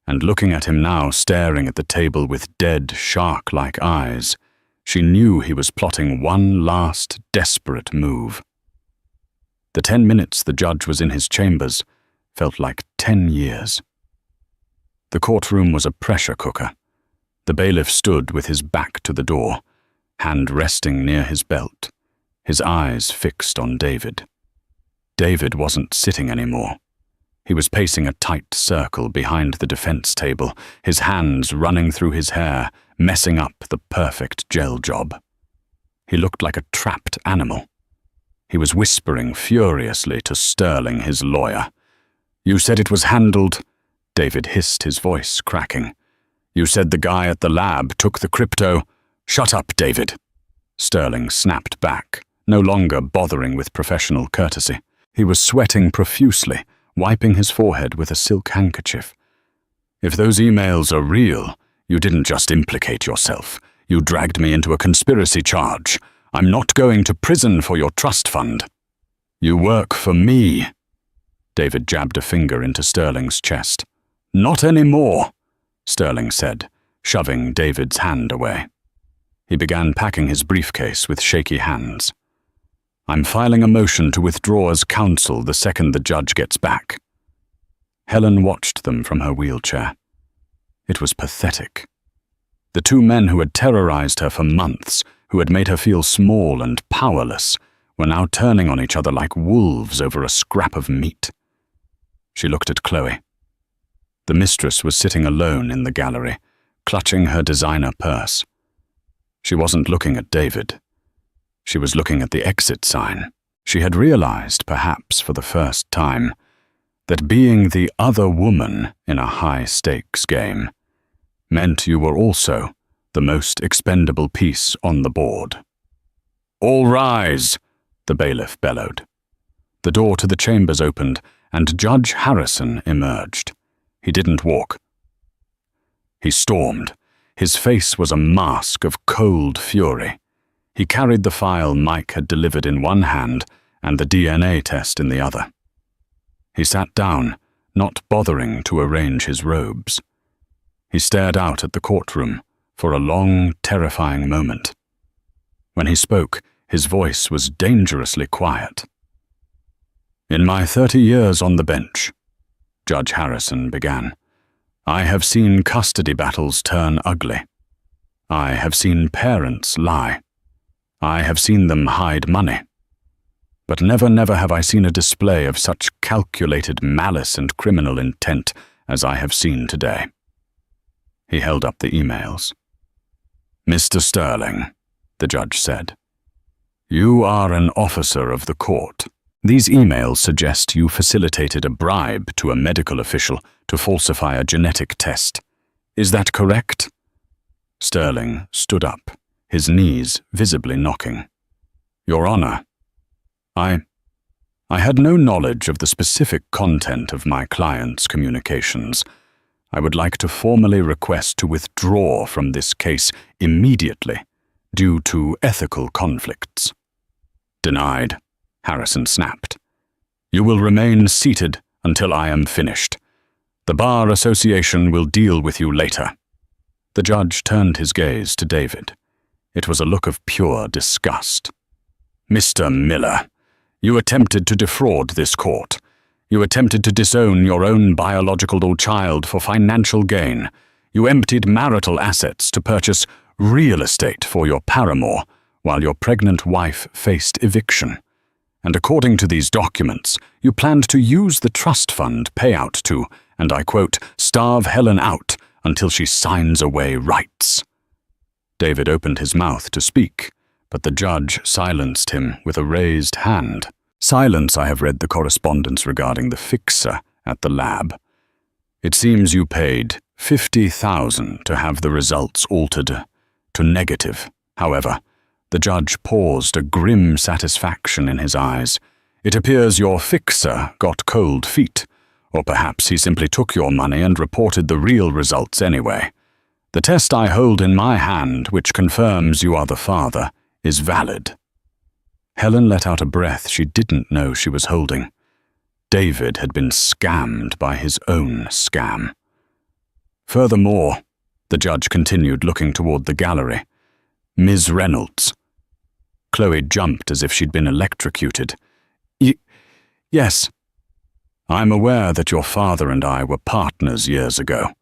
[SPEAKER 1] And looking at him now, staring at the table with dead, shark-like eyes, she knew he was plotting one last desperate move. The 10 minutes the judge was in his chambers felt like 10 years. The courtroom was a pressure cooker. The bailiff stood with his back to the door, hand resting near his belt, his eyes fixed on David. David wasn't sitting anymore. He was pacing a tight circle behind the defense table, his hands running through his hair, messing up the perfect gel job. He looked like a trapped animal. He was whispering furiously to Sterling, his lawyer. "You said it was handled," David hissed, his voice cracking. "You said the guy at the lab took the crypto." "Shut up, David," Sterling snapped back, no longer bothering with professional courtesy. He was sweating profusely, wiping his forehead with a silk handkerchief. "If those emails are real, you didn't just implicate yourself. You dragged me into a conspiracy charge. I'm not going to prison for your trust fund." "You work for me." David jabbed a finger into Sterling's chest. "Not anymore," Sterling said, shoving David's hand away. He began packing his briefcase with shaky hands. "I'm filing a motion to withdraw as counsel the second the judge gets back." Helen watched them from her wheelchair. It was pathetic. The two men who had terrorized her for months, who had made her feel small and powerless, were now turning on each other like wolves over a scrap of meat. She looked at Chloe. The mistress was sitting alone in the gallery, clutching her designer purse. She wasn't looking at David. She was looking at the exit sign. She had realized, perhaps for the first time, that being the other woman in a high-stakes game meant you were also the most expendable piece on the board. "All rise!" the bailiff bellowed. The door to the chambers opened, and Judge Harrison emerged. He didn't walk. He stormed. His face was a mask of cold fury. He carried the file Mike had delivered in one hand and the DNA test in the other. He sat down, not bothering to arrange his robes. He stared out at the courtroom for a long, terrifying moment. When he spoke, his voice was dangerously quiet. "In my 30 years on the bench," Judge Harrison began, "I have seen custody battles turn ugly. I have seen parents lie. I have seen them hide money. But never have I seen a display of such calculated malice and criminal intent as I have seen today." He held up the emails. "Mr. Sterling," the judge said, "you are an officer of the court. These emails suggest you facilitated a bribe to a medical official to falsify a genetic test. Is that correct?" Sterling stood up, his knees visibly knocking. "Your Honor, I had no knowledge of the specific content of my client's communications. I would like to formally request to withdraw from this case immediately due to ethical conflicts." "Denied," Harrison snapped. "You will remain seated until I am finished. The Bar Association will deal with you later." The judge turned his gaze to David. It was a look of pure disgust. "Mr. Miller, you attempted to defraud this court. You attempted to disown your own biological child for financial gain. You emptied marital assets to purchase real estate for your paramour while your pregnant wife faced eviction. And according to these documents, you planned to use the trust fund payout to, and I quote, starve Helen out until she signs away rights." David opened his mouth to speak, but the judge silenced him with a raised hand. "Silence, I have read the correspondence regarding the fixer at the lab. It seems you paid $50,000 to have the results altered to negative. However, the judge paused, a grim satisfaction in his eyes. It appears your fixer got cold feet, or perhaps he simply took your money and reported the real results anyway. The test I hold in my hand, which confirms you are the father, is valid." Helen let out a breath she didn't know she was holding. David had been scammed by his own scam. "Furthermore," the judge continued, looking toward the gallery, "Ms. Reynolds." Chloe jumped as if she'd been electrocuted. Yes. "I'm aware that your father and I were partners years ago,"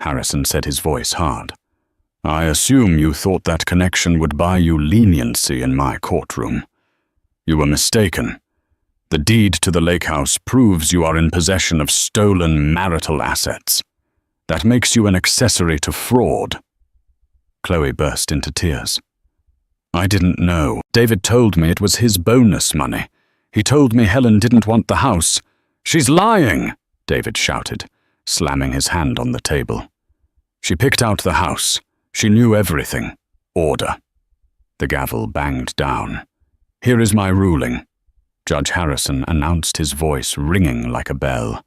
[SPEAKER 1] Harrison said, his voice hard. "I assume you thought that connection would buy you leniency in my courtroom. You were mistaken. The deed to the lake house proves you are in possession of stolen marital assets. That makes you an accessory to fraud." Chloe burst into tears. "I didn't know. David told me it was his bonus money. He told me Helen didn't want the house." "She's lying!" David shouted, slamming his hand on the table. "She picked out the house. She knew everything. Order." The gavel banged down. "Here is my ruling." Judge Harrison announced, his voice ringing like a bell.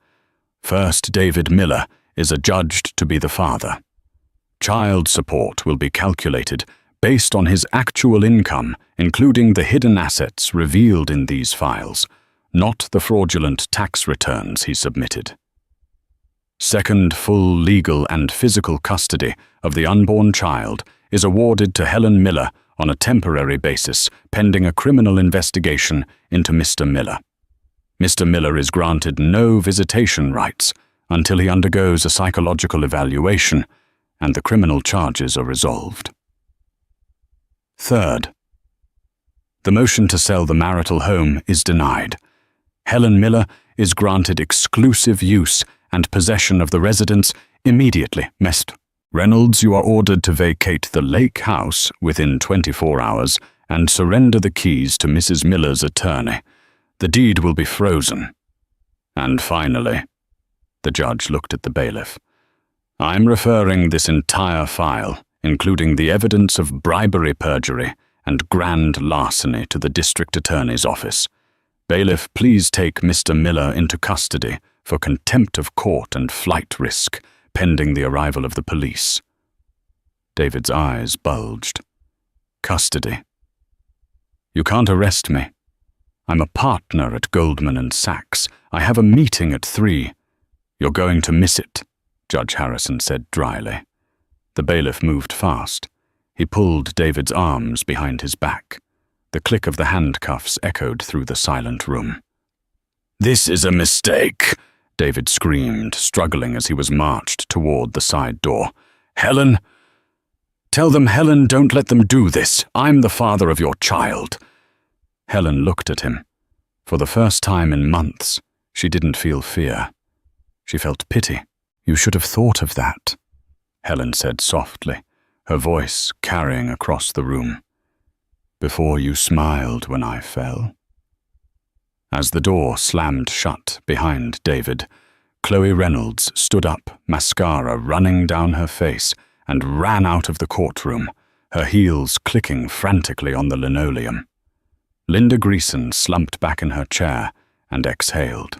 [SPEAKER 1] "First, David Miller is adjudged to be the father. Child support will be calculated based on his actual income, including the hidden assets revealed in these files, not the fraudulent tax returns he submitted. Second, full legal and physical custody of the unborn child is awarded to Helen Miller on a temporary basis, pending a criminal investigation into Mr. Miller. Mr. Miller is granted no visitation rights until he undergoes a psychological evaluation and the criminal charges are resolved. Third, the motion to sell the marital home is denied. Helen Miller is granted exclusive use and possession of the residence immediately missed. Reynolds, you are ordered to vacate the lake house within 24 hours and surrender the keys to Mrs. Miller's attorney. The deed will be frozen. And finally, the judge looked at the bailiff, I'm referring this entire file, including the evidence of bribery, perjury, and grand larceny, to the district attorney's office. Bailiff, please take Mr. Miller into custody for contempt of court and flight risk, pending the arrival of the police. David's eyes bulged. Custody. You can't arrest me. I'm a partner at Goldman & Sachs. I have a meeting at 3. You're going to miss it, Judge Harrison said dryly. The bailiff moved fast. He pulled David's arms behind his back. The click of the handcuffs echoed through the silent room. This is a mistake, David screamed, struggling as he was marched toward the side door. Helen! Tell them, Helen, don't let them do this. I'm the father of your child. Helen looked at him. For the first time in months, she didn't feel fear. She felt pity. You should have thought of that, Helen said softly, her voice carrying across the room. Before you smiled when I fell. As the door slammed shut behind David, Chloe Reynolds stood up, mascara running down her face, and ran out of the courtroom, her heels clicking frantically on the linoleum. Linda Greason slumped back in her chair and exhaled.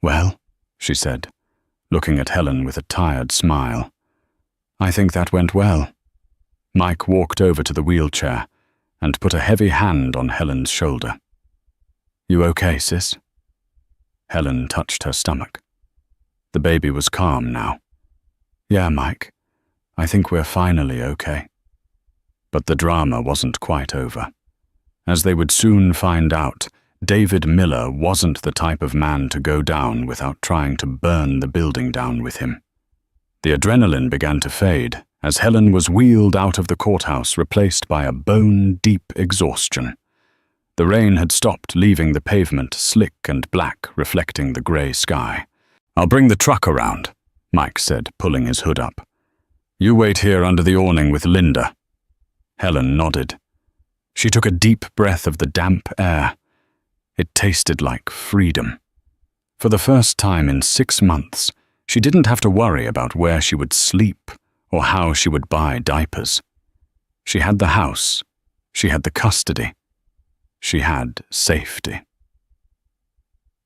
[SPEAKER 1] Well, she said, looking at Helen with a tired smile. I think that went well. Mike walked over to the wheelchair and put a heavy hand on Helen's shoulder. You okay, sis? Helen touched her stomach. The baby was calm now. Yeah, Mike. I think we're finally okay. But the drama wasn't quite over. As they would soon find out, David Miller wasn't the type of man to go down without trying to burn the building down with him. The adrenaline began to fade as Helen was wheeled out of the courthouse, replaced by a bone-deep exhaustion. The rain had stopped, leaving the pavement slick and black, reflecting the grey sky. I'll bring the truck around, Mike said, pulling his hood up. You wait here under the awning with Linda. Helen nodded. She took a deep breath of the damp air. It tasted like freedom. For the first time in 6 months, she didn't have to worry about where she would sleep or how she would buy diapers. She had the house. She had the custody. She had safety.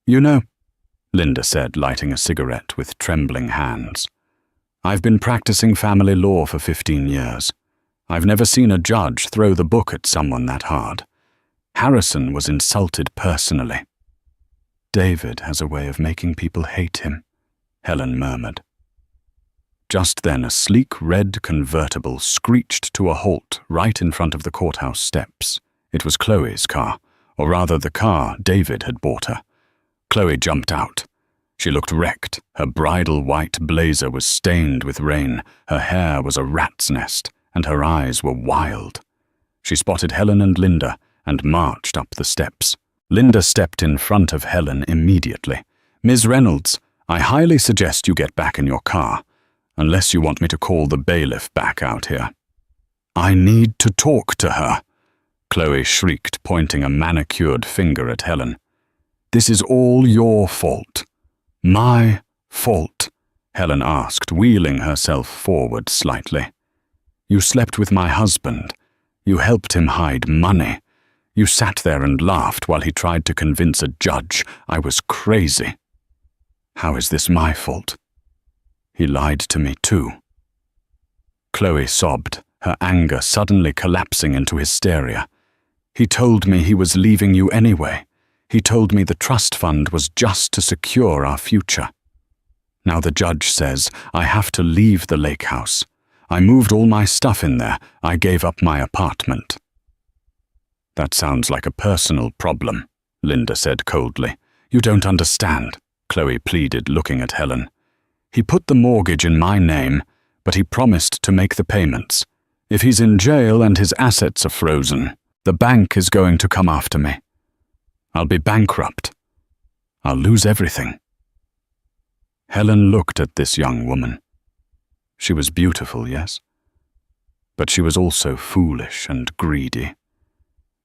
[SPEAKER 1] You know, Linda said, lighting a cigarette with trembling hands, I've been practicing family law for 15 years. I've never seen a judge throw the book at someone that hard. Harrison was insulted personally. David has a way of making people hate him, Helen murmured. Just then a sleek red convertible screeched to a halt right in front of the courthouse steps. It was Chloe's car, or rather the car David had bought her. Chloe jumped out. She looked wrecked. Her bridal white blazer was stained with rain, her hair was a rat's nest, and her eyes were wild. She spotted Helen and Linda and marched up the steps. Linda stepped in front of Helen immediately. Ms. Reynolds, I highly suggest you get back in your car, unless you want me to call the bailiff back out here. I need to talk to her, Chloe shrieked, pointing a manicured finger at Helen. This is all your fault. My fault, Helen asked, wheeling herself forward slightly. You slept with my husband. You helped him hide money. You sat there and laughed while he tried to convince a judge I was crazy. How is this my fault? He lied to me too. Chloe sobbed, her anger suddenly collapsing into hysteria. He told me he was leaving you anyway. He told me the trust fund was just to secure our future. Now the judge says I have to leave the lake house. I moved all my stuff in there. I gave up my apartment. That sounds like a personal problem, Linda said coldly. You don't understand, Chloe pleaded, looking at Helen. He put the mortgage in my name, but he promised to make the payments. If he's in jail and his assets are frozen, the bank is going to come after me. I'll be bankrupt. I'll lose everything. Helen looked at this young woman. She was beautiful, yes, but she was also foolish and greedy.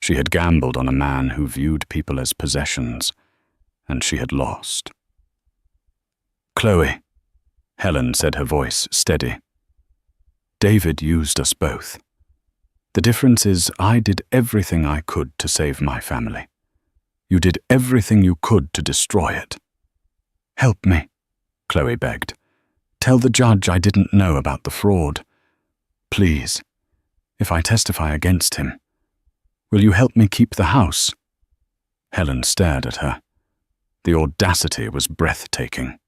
[SPEAKER 1] She had gambled on a man who viewed people as possessions, and she had lost. "Chloe," Helen said, her voice steady. "David used us both. The difference is I did everything I could to save my family. You did everything you could to destroy it. Help me," Chloe begged. "Tell the judge I didn't know about the fraud. Please, if I testify against him, will you help me keep the house?" Helen stared at her. The audacity was breathtaking.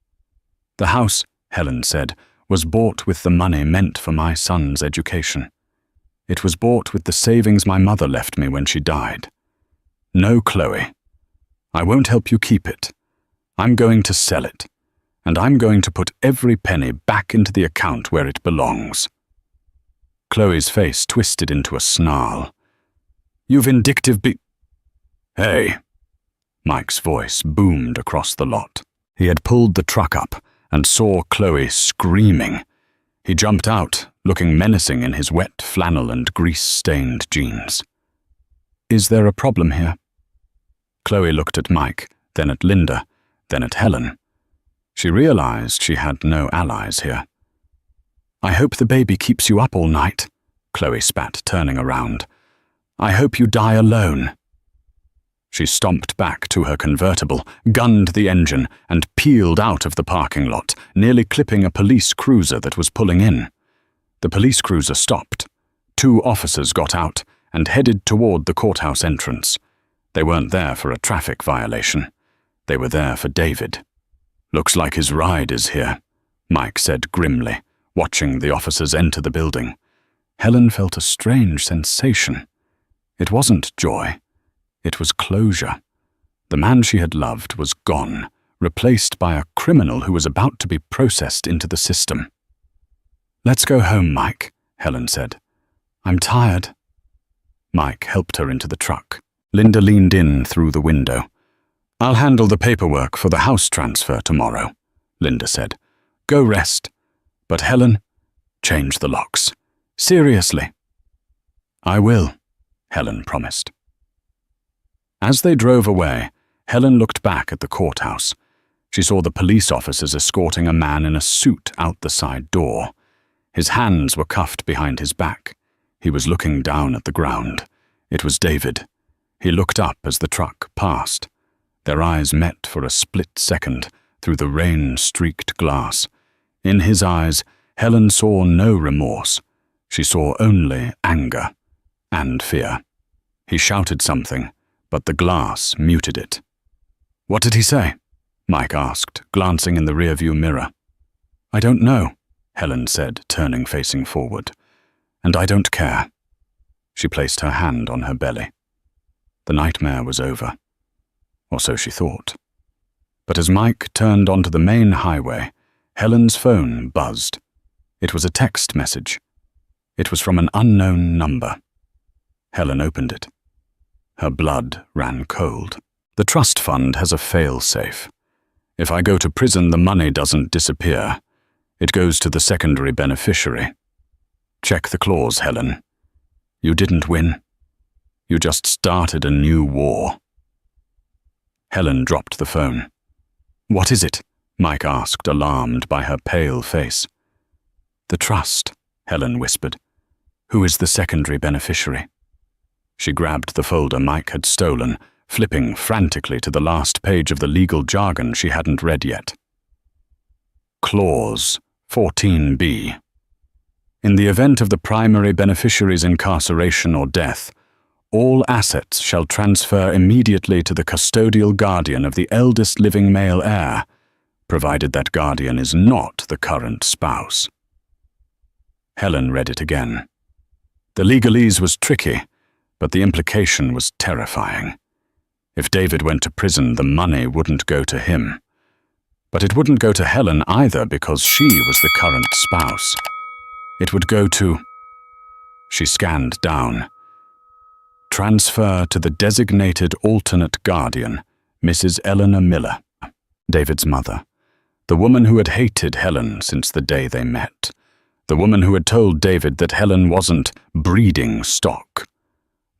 [SPEAKER 1] "The house," Helen said, "was bought with the money meant for my son's education. It was bought with the savings my mother left me when she died. No, Chloe, I won't help you keep it. I'm going to sell it, and I'm going to put every penny back into the account where it belongs." Chloe's face twisted into a snarl. "You vindictive Hey!" Mike's voice boomed across the lot. He had pulled the truck up and saw Chloe screaming. He jumped out, looking menacing in his wet flannel and grease-stained jeans. "Is there a problem here?" Chloe looked at Mike, then at Linda, then at Helen. She realized she had no allies here. "I hope the baby keeps you up all night," Chloe spat, turning around. "I hope you die alone." She stomped back to her convertible, gunned the engine, and peeled out of the parking lot, nearly clipping a police cruiser that was pulling in. The police cruiser stopped. 2 officers got out and headed toward the courthouse entrance. They weren't there for a traffic violation. They were there for David. "Looks like his ride is here," Mike said grimly, watching the officers enter the building. Helen felt a strange sensation. It wasn't joy. It was closure. The man she had loved was gone, replaced by a criminal who was about to be processed into the system. "Let's go home, Mike," Helen said. "I'm tired." Mike helped her into the truck. Linda leaned in through the window. "I'll handle the paperwork for the house transfer tomorrow," Linda said. "Go rest. But Helen, change the locks. Seriously." "I will," Helen promised. As they drove away, Helen looked back at the courthouse. She saw the police officers escorting a man in a suit out the side door. His hands were cuffed behind his back. He was looking down at the ground. It was David. He looked up as the truck passed. Their eyes met for a split second through the rain-streaked glass. In his eyes, Helen saw no remorse. She saw only anger and fear. He shouted something, but the glass muted it. "What did he say?" Mike asked, glancing in the rearview mirror. "I don't know," Helen said, turning facing forward. "And I don't care." She placed her hand on her belly. The nightmare was over, or so she thought. But as Mike turned onto the main highway, Helen's phone buzzed. It was a text message. It was from an unknown number. Helen opened it. Her blood ran cold. "The trust fund has a fail-safe. If I go to prison, the money doesn't disappear. It goes to the secondary beneficiary. Check the clause, Helen. You didn't win. You just started a new war." Helen dropped the phone. "What is it?" Mike asked, alarmed by her pale face. "The trust," Helen whispered. "Who is the secondary beneficiary?" She grabbed the folder Mike had stolen, flipping frantically to the last page of the legal jargon she hadn't read yet. Clause 14b. In the event of the primary beneficiary's incarceration or death, all assets shall transfer immediately to the custodial guardian of the eldest living male heir, provided that guardian is not the current spouse. Helen read it again. The legalese was tricky, but the implication was terrifying. If David went to prison, the money wouldn't go to him. But it wouldn't go to Helen either because she was the current spouse. It would go to... She scanned down. Transfer to the designated alternate guardian, Mrs. Eleanor Miller, David's mother. The woman who had hated Helen since the day they met. The woman who had told David that Helen wasn't breeding stock.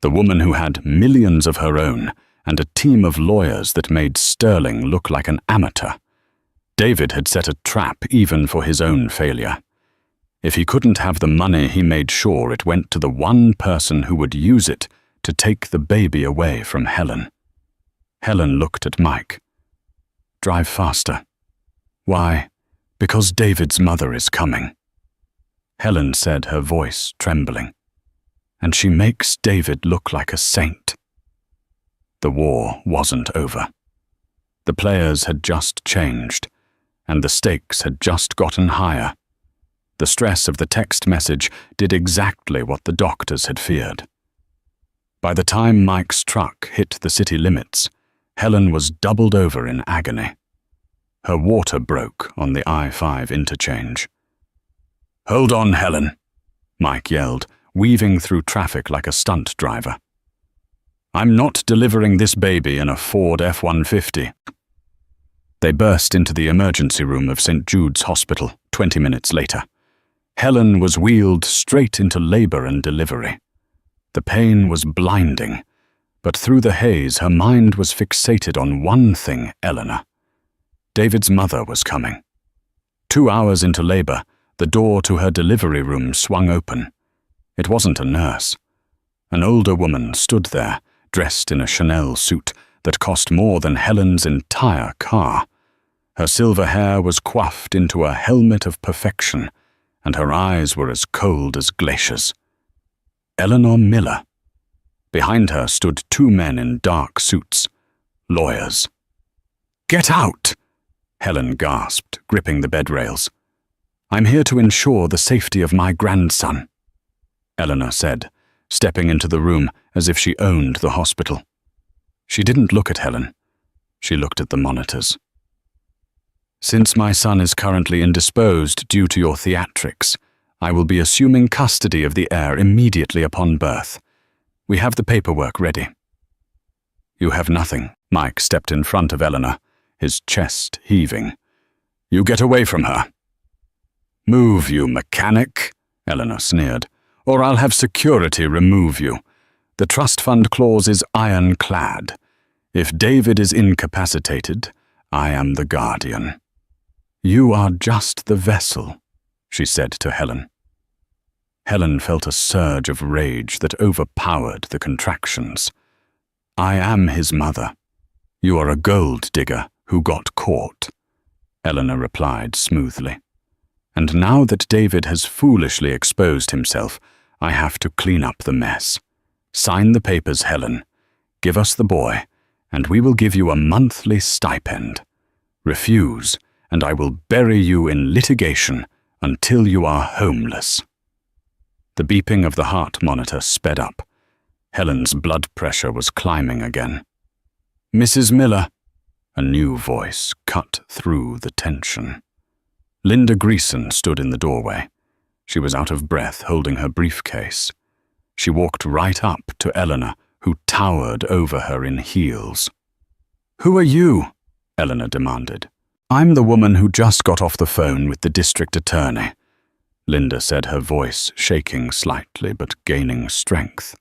[SPEAKER 1] The woman who had millions of her own and a team of lawyers that made Sterling look like an amateur. David had set a trap even for his own failure. If he couldn't have the money, he made sure it went to the one person who would use it to take the baby away from Helen. Helen looked at Mike. "Drive faster." "Why?" "Because David's mother is coming." Helen said, her voice trembling. "And she makes David look like a saint." The war wasn't over. The players had just changed, and the stakes had just gotten higher. The stress of the text message did exactly what the doctors had feared. By the time Mike's truck hit the city limits, Helen was doubled over in agony. Her water broke on the I-5 interchange. "Hold on, Helen," Mike yelled, weaving through traffic like a stunt driver. "I'm not delivering this baby in a Ford F-150. They burst into the emergency room of St. Jude's Hospital 20 minutes later. Helen was wheeled straight into labor and delivery. The pain was blinding, but through the haze her mind was fixated on one thing, Eleanor. David's mother was coming. 2 hours into labor, the door to her delivery room swung open. It wasn't a nurse. An older woman stood there, dressed in a Chanel suit that cost more than Helen's entire car. Her silver hair was coiffed into a helmet of perfection, and her eyes were as cold as glaciers. Eleanor Miller. Behind her stood 2 men in dark suits, lawyers. "Get out!" Helen gasped, gripping the bed rails. "I'm here to ensure the safety of my grandson," Eleanor said, stepping into the room as if she owned the hospital. She didn't look at Helen. She looked at the monitors. "Since my son is currently indisposed due to your theatrics, I will be assuming custody of the heir immediately upon birth. We have the paperwork ready." "You have nothing." Mike stepped in front of Eleanor, his chest heaving. "You get away from her." "Move, you mechanic," Eleanor sneered, "or I'll have security remove you. The trust fund clause is ironclad. If David is incapacitated, I am the guardian." "You are just the vessel," she said to Helen. Helen felt a surge of rage that overpowered the contractions. "I am his mother. You are a gold digger who got caught," Eleanor replied smoothly. "And now that David has foolishly exposed himself, I have to clean up the mess. Sign the papers, Helen. Give us the boy, and we will give you a monthly stipend. Refuse, and I will bury you in litigation until you are homeless." The beeping of the heart monitor sped up. Helen's blood pressure was climbing again. "Mrs. Miller," a new voice cut through the tension. Linda Greason stood in the doorway. She was out of breath, holding her briefcase. She walked right up to Eleanor, who towered over her in heels. "Who are you?" Eleanor demanded. "I'm the woman who just got off the phone with the district attorney," Linda said, her voice shaking slightly but gaining strength.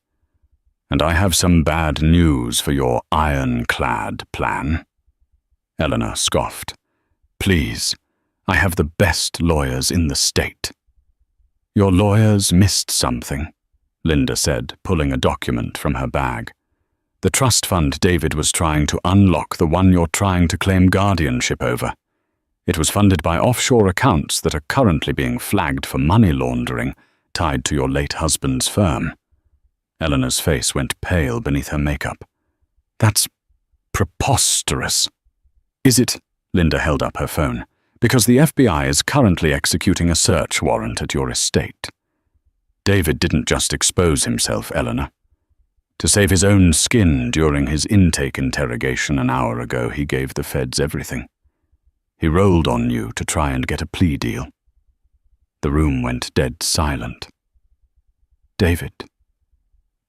[SPEAKER 1] "And I have some bad news for your ironclad plan." Eleanor scoffed. "Please, I have the best lawyers in the state." "Your lawyers missed something," Linda said, pulling a document from her bag. "The trust fund David was trying to unlock, the one you're trying to claim guardianship over. It was funded by offshore accounts that are currently being flagged for money laundering tied to your late husband's firm." Eleanor's face went pale beneath her makeup. "That's preposterous." "Is it?" Linda held up her phone. "Because the FBI is currently executing a search warrant at your estate." David didn't just expose himself, Eleanor. To save his own skin during his intake interrogation an hour ago, he gave the feds everything. He rolled on you to try and get a plea deal. The room went dead silent. "David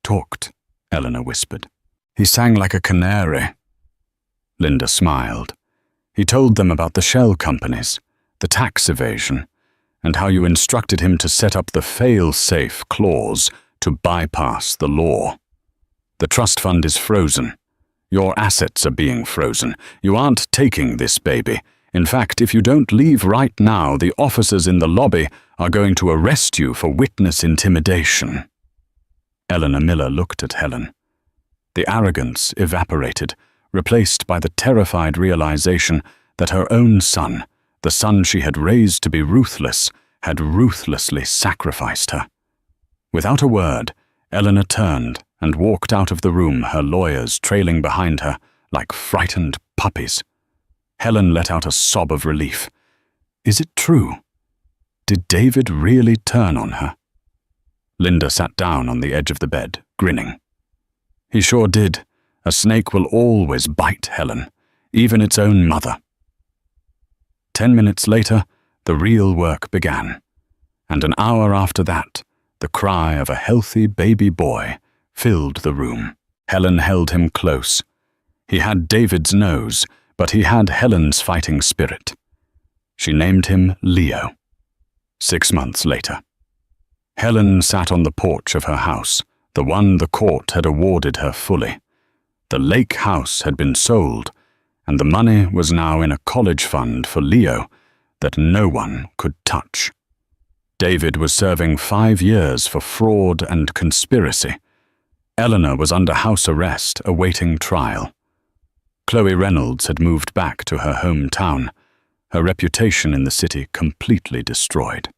[SPEAKER 1] talked," Eleanor whispered. "He sang like a canary." Linda smiled. He told them about the shell companies, the tax evasion, and how you instructed him to set up the fail-safe clause to bypass the law. The trust fund is frozen. Your assets are being frozen. You aren't taking this baby. In fact, if you don't leave right now, the officers in the lobby are going to arrest you for witness intimidation. Eleanor Miller looked at Helen. The arrogance evaporated, replaced by the terrified realization that her own son, the son she had raised to be ruthless, had ruthlessly sacrificed her. Without a word, Eleanor turned and walked out of the room, her lawyers trailing behind her like frightened puppies. Helen let out a sob of relief. Is it true? Did David really turn on her? Linda sat down on the edge of the bed, grinning. He sure did. A snake will always bite, Helen, even its own mother. 10 minutes later, the real work began, and an hour after that, the cry of a healthy baby boy filled the room. Helen held him close. He had David's nose, but he had Helen's fighting spirit. She named him Leo. 6 months later. Helen sat on the porch of her house, the one the court had awarded her fully. The lake house had been sold, and the money was now in a college fund for Leo that no one could touch. David was serving 5 years for fraud and conspiracy. Eleanor was under house arrest, awaiting trial. Chloe Reynolds had moved back to her hometown, her reputation in the city completely destroyed.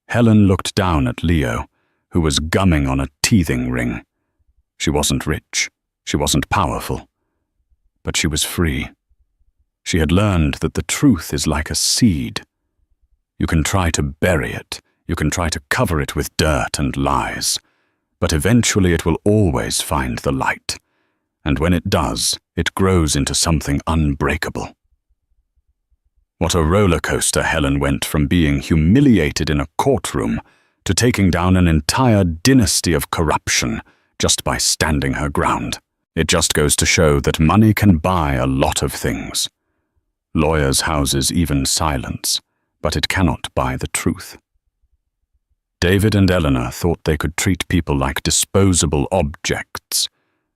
[SPEAKER 1] Helen looked down at Leo, who was gumming on a teething ring. She wasn't rich, she wasn't powerful, but she was free. She had learned that the truth is like a seed. You can try to bury it, you can try to cover it with dirt and lies, but eventually it will always find the light, and when it does, it grows into something unbreakable. What a roller coaster Helen went from being humiliated in a courtroom to taking down an entire dynasty of corruption just by standing her ground. It just goes to show that money can buy a lot of things. Lawyers' houses even silence, but it cannot buy the truth. David and Eleanor thought they could treat people like disposable objects,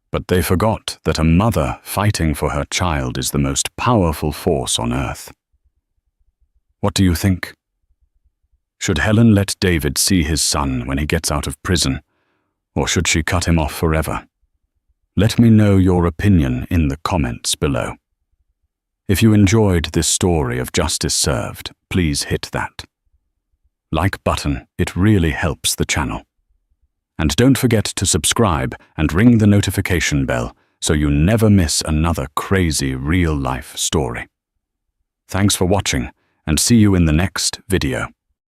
[SPEAKER 1] but they forgot that a mother fighting for her child is the most powerful force on earth. What do you think? Should Helen let David see his son when he gets out of prison, or should she cut him off forever? Let me know your opinion in the comments below. If you enjoyed this story of justice served, please hit that like button. It really helps the channel. And don't forget to subscribe and ring the notification bell so you never miss another crazy real-life story. Thanks for watching, and see you in the next video.